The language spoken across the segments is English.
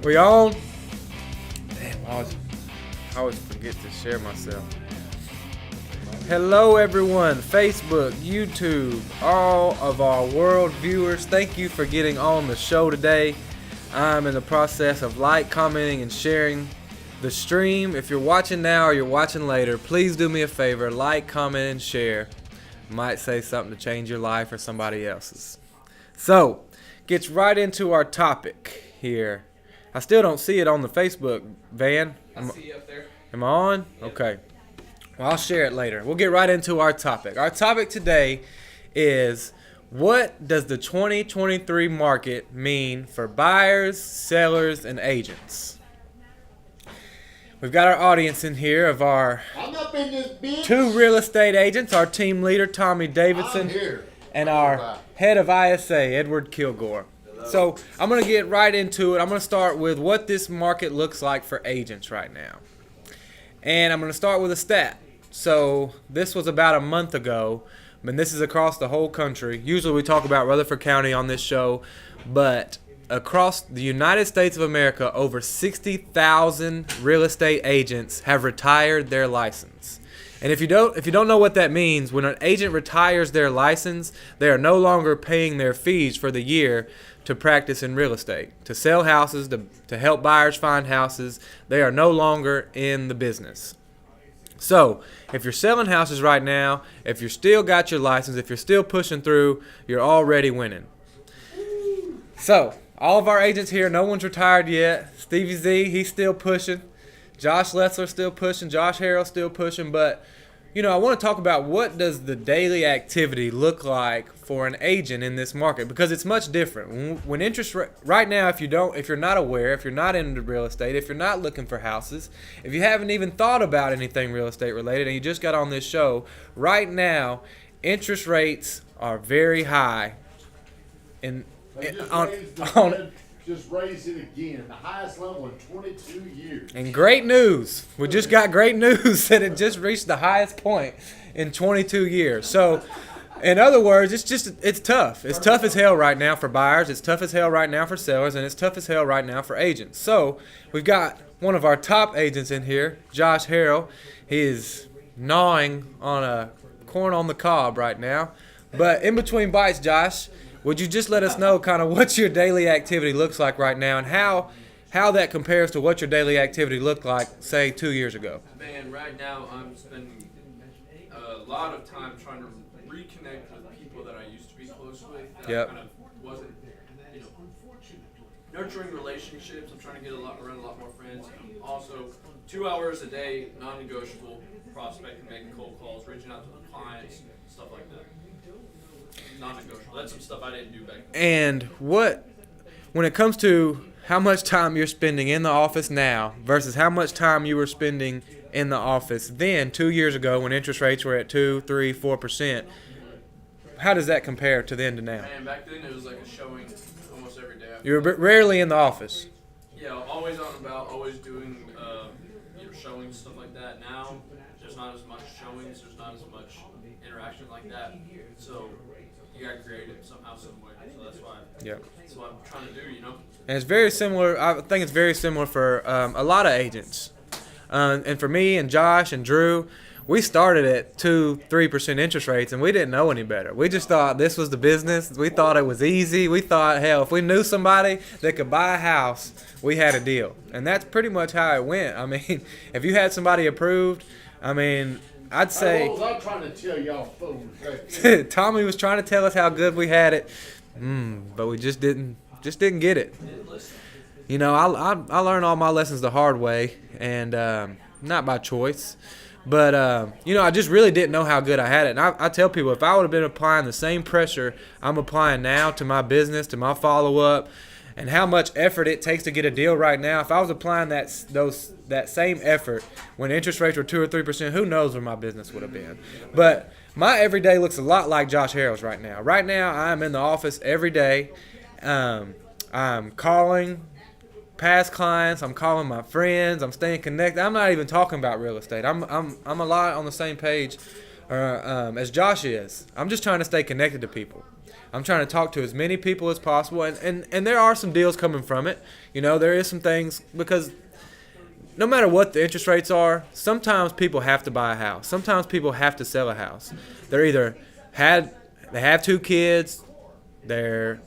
We on? Damn, I always forget to share myself. Hello everyone, Facebook, YouTube, all of our world viewers. Thank you for getting on the show today. I'm in the process of commenting, and sharing the stream. If you're watching now or you're watching later, please do me a favor, comment, and share. Might say something to change your life or somebody else's. So, gets right into our topic here. I still don't see it on the Facebook, Van. I see you up there. Am I on? Yep. Okay. Well, I'll share it later. We'll get right into our topic. Our topic today is, what does the 2023 market mean for buyers, sellers, and agents? We've got our audience in here of our two real estate agents, our team leader, Tommy Davidson, and our head of ISA, Edward Kilgore. So I'm going to get right into it. I'm going to start with what this market looks like for agents right now. And I'm going to start with a stat. So this was about a month ago, and this is across the whole country. Usually we talk about Rutherford County on this show, but across the United States of America, over 60,000 real estate agents have retired their license. And if you don't know what that means, when an agent retires their license, they are no longer paying their fees for the year to practice in real estate, to sell houses, to help buyers find houses. They are no longer in the business. So, if you're selling houses right now, if you're still got your license, if you're still pushing through, you're already winning. So, all of our agents here, no one's retired yet. Stevie Z, he's still pushing. Josh Letzler's still pushing. Josh Harrell's still pushing. But, I want to talk about, what does the daily activity look like for an agent in this market, because it's much different. When interest right now, if you're not aware, if you're not into real estate, if you're not looking for houses, if you haven't even thought about anything real estate related, and you just got on this show, right now, interest rates are very high. Just raised it again, the highest level in 22 years. And great news. We just got great news that it just reached the highest point in 22 years. So, in other words, it's tough. It's tough as hell right now for buyers. It's tough as hell right now for sellers. And it's tough as hell right now for agents. So, we've got one of our top agents in here, Josh Harrell. He is gnawing on a corn on the cob right now. But in between bites, Josh, would you just let us know kind of what your daily activity looks like right now, and how that compares to what your daily activity looked like, say, 2 years ago? Man, right now I'm spending a lot of time trying to reconnect with people that I used to be close with. That I kind of wasn't, nurturing relationships. I'm trying to get around a lot more friends. Also, 2 hours a day, non-negotiable, prospecting, making cold calls, reaching out to the clients, stuff like that. Non-negotiable. That's some stuff I didn't do back then. And when it comes to how much time you're spending in the office now versus how much time you were spending in the office then 2 years ago when interest rates were at 2, 3, 4%, how does that compare to then to now? Man, back then it was like a showing almost every day. You were rarely in the office. Yeah, always out and about, always doing showings, stuff like that. Now, there's not as much showings, there's not as much interaction like that. So you got to create it somehow, some way. So that's what I'm trying to do, And it's very similar. I think it's very similar for a lot of agents. And for me and Josh and Drew, we started at 2-3% interest rates, and we didn't know any better. We just thought this was the business. We thought it was easy. We thought, hell, if we knew somebody that could buy a house, we had a deal. And that's pretty much how it went. I mean, if you had somebody approved, I'd say What was I trying to tell y'all fools? Tommy was trying to tell us how good we had it, but we just didn't get it. I learned all my lessons the hard way, and not by choice. But, I just really didn't know how good I had it. And I tell people, if I would have been applying the same pressure I'm applying now to my business, to my follow-up, and how much effort it takes to get a deal right now, if I was applying that same effort when interest rates were 2 or 3%, who knows where my business would have been. But my everyday looks a lot like Josh Harrell's right now. Right now, I'm in the office every day. I'm calling past clients. I'm calling my friends. I'm staying connected. I'm not even talking about real estate. I'm a lot on the same page as Josh is. I'm just trying to stay connected to people. I'm trying to talk to as many people as possible, and there are some deals coming from it. You know, there is some things because no matter what the interest rates are, sometimes people have to buy a house. Sometimes people have to sell a house. They're either they have 2 kids, they're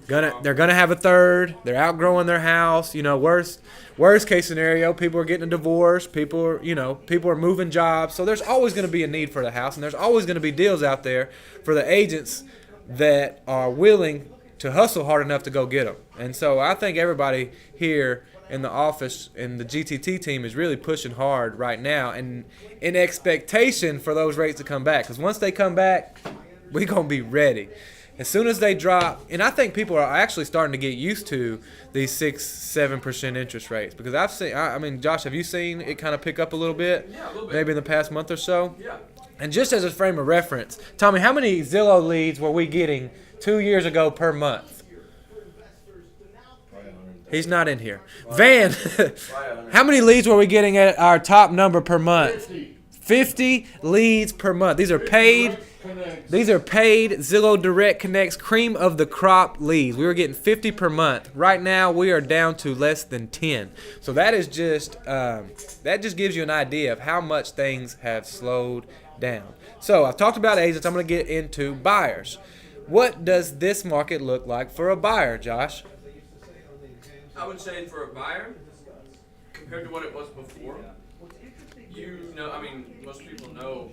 gonna have a third, they're outgrowing their house. You know, worst case scenario, people are getting a divorce, people are moving jobs. So there's always gonna be a need for the house, and there's always gonna be deals out there for the agents that are willing to hustle hard enough to go get them. And so I think everybody here in the office and the GTT team is really pushing hard right now, and in expectation for those rates to come back. Because once they come back, we're going to be ready. As soon as they drop, and I think people are actually starting to get used to these 6-7% interest rates. Because I've seen, I mean, Josh, have you seen it kind of pick up a little bit? Yeah, a little bit. Maybe in the past month or so? Yeah. And just as a frame of reference, Tommy, how many Zillow leads were we getting 2 years ago per month? He's not in here. Van, how many leads were we getting at our top number per month? 50 leads per month. These are paid Zillow Direct Connects cream of the crop leads. We were getting 50 per month. Right now we are down to less than 10. So that is just gives you an idea of how much things have slowed down. So I've talked about agents. I'm going to get into buyers. What does this market look like for a buyer, Josh? I would say for a buyer, compared to what it was before, most people know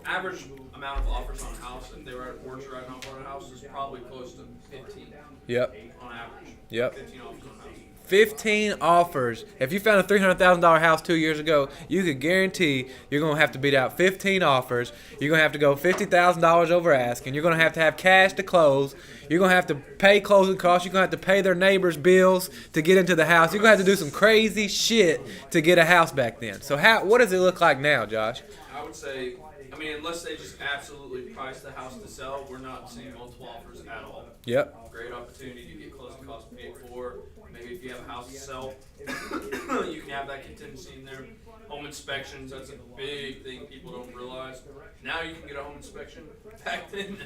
average amount of offers on a house, if they were at Orchard right now for a house, is probably close to 15. Yep. On average. Yep. 15 offers on a house. 15 offers. If you found a $300,000 house 2 years ago, you could guarantee you're going to have to beat out 15 offers. You're going to have to go $50,000 over asking. You're going to have cash to close. You're going to have to pay closing costs. You're going to have to pay their neighbors' bills to get into the house. You're going to have to do some crazy shit to get a house back then. So what does it look like now, Josh? I would say, unless they just absolutely price the house to sell, we're not seeing multiple offers at all. Yep. Great opportunity to get closing costs paid for. Maybe if you have a house to sell, you can have that contingency in there. Home inspections, that's a big thing people don't realize. Now you can get a home inspection. Back then,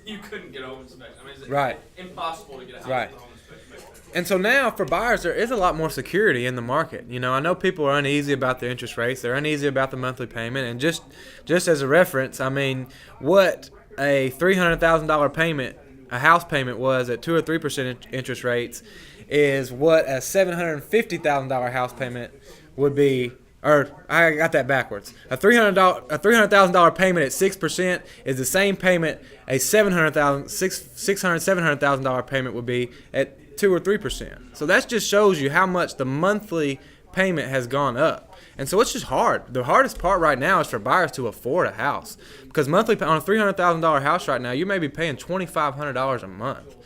you couldn't get a home inspection. It's right. Impossible to get a house right. with a home inspection. And so now for buyers, there is a lot more security in the market. You know, I know people are uneasy about their interest rates. They're uneasy about the monthly payment. And just as a reference, what a $300,000 payment, a house payment was at 2 or 3% interest rates is what a $750,000 house payment would be. Or I got that backwards. A $300,000 payment at 6% is the same payment a $700,000 payment would be at 2 or 3%. So that just shows you how much the monthly payment has gone up. And so it's just hard. The hardest part right now is for buyers to afford a house, because monthly on a $300,000 house right now, you may be paying $2,500 a month.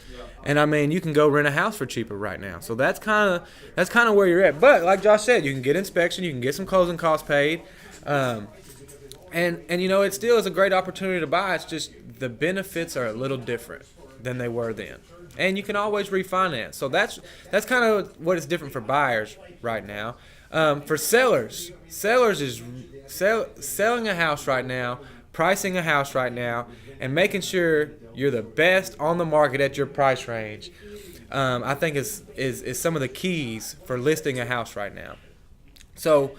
And you can go rent a house for cheaper right now. So that's kind of where you're at. But like Josh said, you can get inspection, you can get some closing costs paid, and it still is a great opportunity to buy. It's just the benefits are a little different than they were then, and you can always refinance. So that's kind of what is different for buyers right now. For sellers is selling a house right now, pricing a house right now, and making sure you're the best on the market at your price range. I think is some of the keys for listing a house right now. So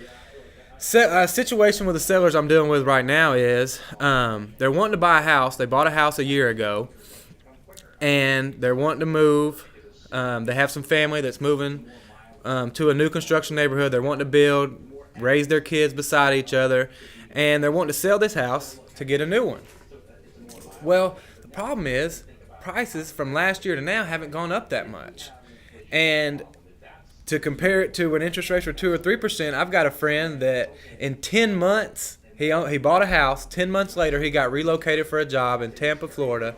a situation with the sellers I'm dealing with right now is they're wanting to buy a house. They bought a house a year ago, and they're wanting to move. They have some family that's moving to a new construction neighborhood. They're wanting to build, raise their kids beside each other, and they're wanting to sell this house to get a new one. Well, the problem is prices from last year to now haven't gone up that much. And to compare it to an interest rate for 2 or 3%, I've got a friend that in 10 months, he bought a house. 10 months later, he got relocated for a job in Tampa, Florida,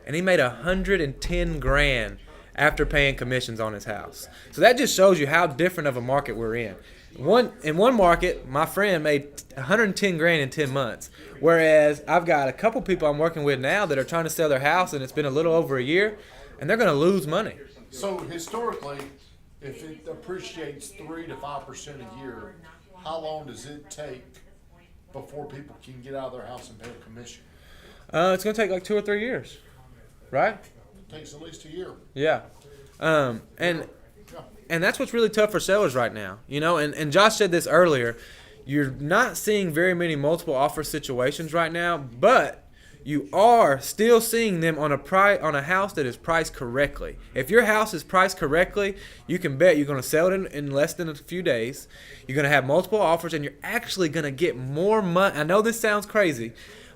and he made $110,000 after paying commissions on his house. So that just shows you how different of a market we're in. In one market, my friend made $110,000 in 10 months, whereas I've got a couple people I'm working with now that are trying to sell their house, and it's been a little over a year, and they're going to lose money. So historically, if it appreciates 3 to 5% a year, how long does it take before people can get out of their house and pay a commission? It's going to take like 2 or 3 years. right? It takes at least a year. Yeah. And that's what's really tough for sellers right now. And Josh said this earlier. You're not seeing very many multiple offer situations right now, but you are still seeing them on a house that is priced correctly. If your house is priced correctly, you can bet you're going to sell it in less than a few days. You're going to have multiple offers, and you're actually going to get more money. I know this sounds crazy,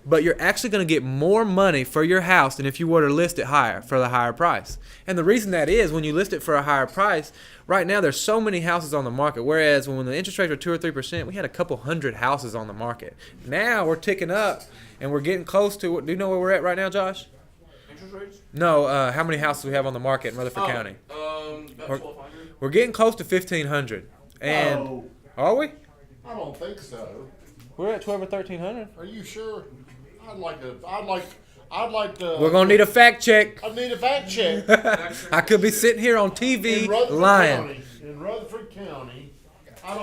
but you're actually going to get more money for your house than if you were to list it higher for the higher price. And the reason that is, when you list it for a higher price, right now there's so many houses on the market, whereas when the interest rates were 2 or 3%, we had a couple hundred houses on the market. Now we're ticking up, and we're getting close to, do you know where we're at right now, Josh? Interest rates? No, how many houses we have on the market in Rutherford County? About 1,200. We're getting close to 1,500. And No, are we? I don't think so. We're at 12 or 1,300. Are you sure? I'd like to. We're gonna need a fact check. I need a fact check. I could be sitting here on TV In Rutherford lying. County, in Rutherford County, I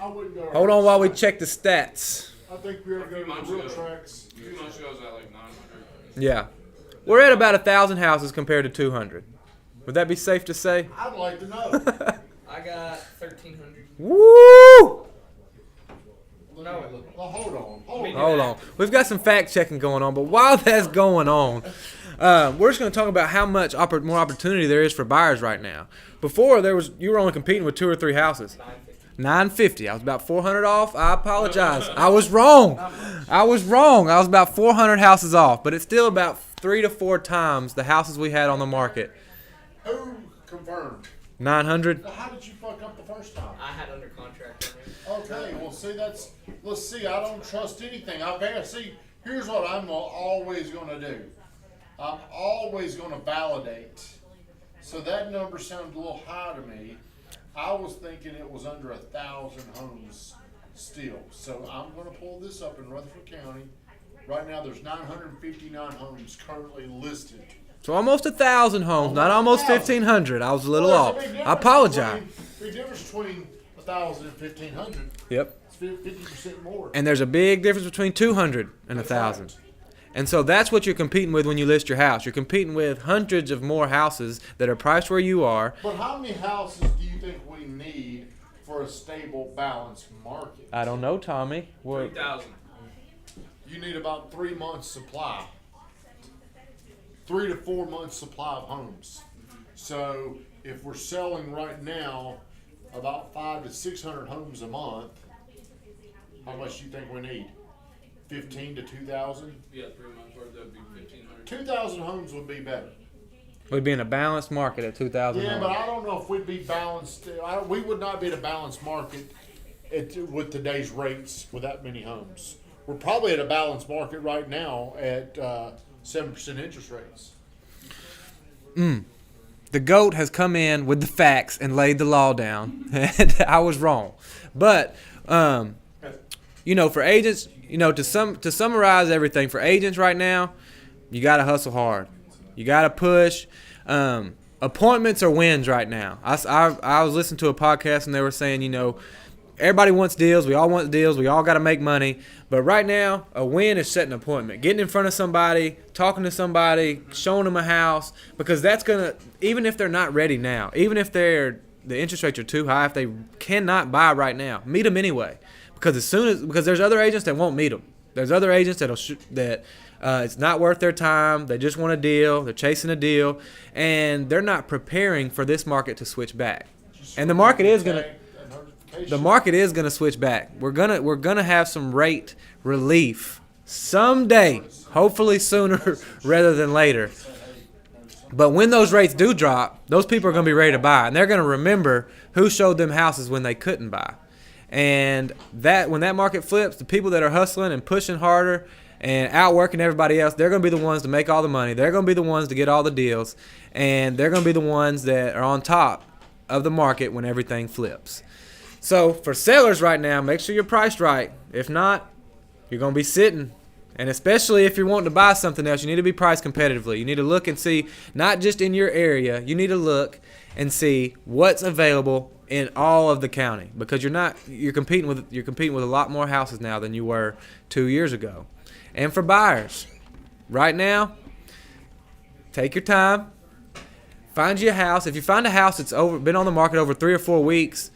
wouldn't go. Hold on while we check the stats. I think we ought to go to the real tracks. A few months ago, it was at like 900. Yeah, we're at about 1,000 houses compared to 200. Would that be safe to say? I'd like to know. I got 1,300. Woo! Well, hold Hold on. We've got some fact checking going on, but while that's going on, we're just going to talk about how much more opportunity there is for buyers right now. Before, you were only competing with 2 or 3 houses. $950. I was about $400 off. I apologize. I was wrong. I was about 400 houses off, but it's still about 3 to 4 times the houses we had on the market. Who confirmed? 900. Well, how did you fuck up the first time? I had under contract. Okay, well, let's see, I don't trust anything. Here's what I'm always going to do. I'm always going to validate. So that number sounded a little high to me. I was thinking it was under 1,000 homes still. So I'm going to pull this up in Rutherford County. Right now, there's 959 homes currently listed. So almost 1,000 homes, not almost 1,500. I was a little off. I apologize. Big difference between 1,000 and 1,500. Yep. It's 50% more. And there's a big difference between 200 and 1,000. And so that's what you're competing with when you list your house. You're competing with hundreds of more houses that are priced where you are. But how many houses do you think we need for a stable, balanced market? I don't know, Tommy. 3,000. You need about 3 months supply. 3 to 4 months supply of homes. So if we're selling right now about 500 to 600 homes a month, how much do you think we need? 15 to 2,000? Yeah, 3 months worth, that'd be 1,500. 2,000 homes would be better. We'd be in a balanced market at 2,000 Yeah, homes. but I don't know if we'd be balanced. We would not be at a balanced market with today's rates with that many homes. We're probably at a balanced market right now at 7% interest rates. The GOAT has come in with the facts and laid the law down. And I was wrong. But, for agents, to summarize everything, for agents right now, you got to hustle hard. You got to push. Appointments are wins right now. I was listening to a podcast and they were saying, everybody wants deals. We all want deals. We all got to make money. But right now, a win is setting an appointment. Getting in front of somebody, talking to somebody, showing them a house. Because that's going to, even if they're not ready now, even if the interest rates are too high, if they cannot buy right now, meet them anyway. Because there's other agents that won't meet them. There's other agents that it's not worth their time. They just want a deal. They're chasing a deal. And they're not preparing for this market to switch back. And the market is going to... The market is going to switch back. We're gonna have some rate relief someday, hopefully sooner rather than later. But when those rates do drop, those people are going to be ready to buy, and they're going to remember who showed them houses when they couldn't buy. And when that market flips, the people that are hustling and pushing harder and outworking everybody else, they're going to be the ones to make all the money. They're going to be the ones to get all the deals, and they're going to be the ones that are on top of the market when everything flips. So for sellers right now, make sure you're priced right. If not, you're going to be sitting. And especially if you're wanting to buy something else, you need to be priced competitively. You need to look and see, not just in your area, you need to look and see what's available in all of the county, because you're competing with a lot more houses now than you were 2 years ago. And for buyers, right now, Take your time. Find you a house. If you find a house that's been on the market over 3 or 4 weeks,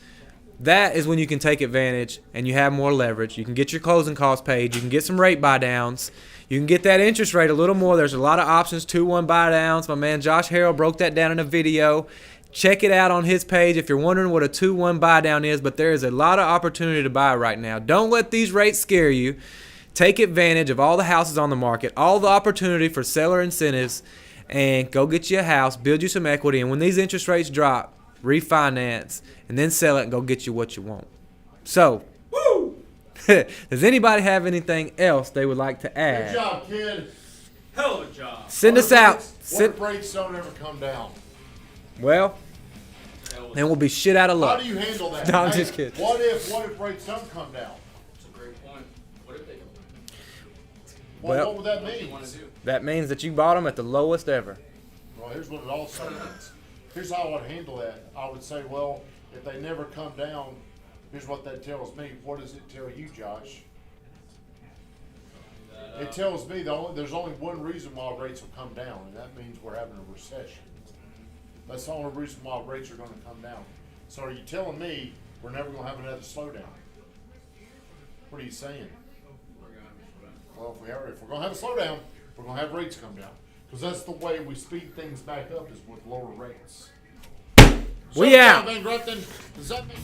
that is when you can take advantage and you have more leverage. You can get your closing costs paid. You can get some rate buy downs. You can get that interest rate a little more. There's a lot of options, 2-1 buy downs. My man Josh Harrell broke that down in a video. Check it out on his page if you're wondering what a 2-1 buy down is, but there is a lot of opportunity to buy right now. Don't let these rates scare you. Take advantage of all the houses on the market, all the opportunity for seller incentives, and go get you a house, build you some equity, and when these interest rates drop, refinance, and then sell it and go get you what you want. So, woo! Does anybody have anything else they would like to add? Good job, kid. Hell of a job. Send us out. What if rates don't ever come down? Well, then we'll be shit out of How luck. do you handle that? No, I'm just kidding. What if rates don't come down? That's a great point. What if they don't? Well, What would that What do you mean? want to do? That means that you bought them at the lowest ever. Well, here's what it also means. Here's how I would handle that. I would say, well, if they never come down, here's what that tells me. What does it tell you, Josh? It tells me there's only one reason why rates will come down, and that means we're having a recession. That's the only reason why rates are going to come down. So are you telling me we're never going to have another slowdown? What are you saying? We're gonna have a slowdown. Well, if we're going to have a slowdown, we're going to have rates come down. Because that's the way we speed things back up is with lower rates. We out. Van Grutton, does that mean...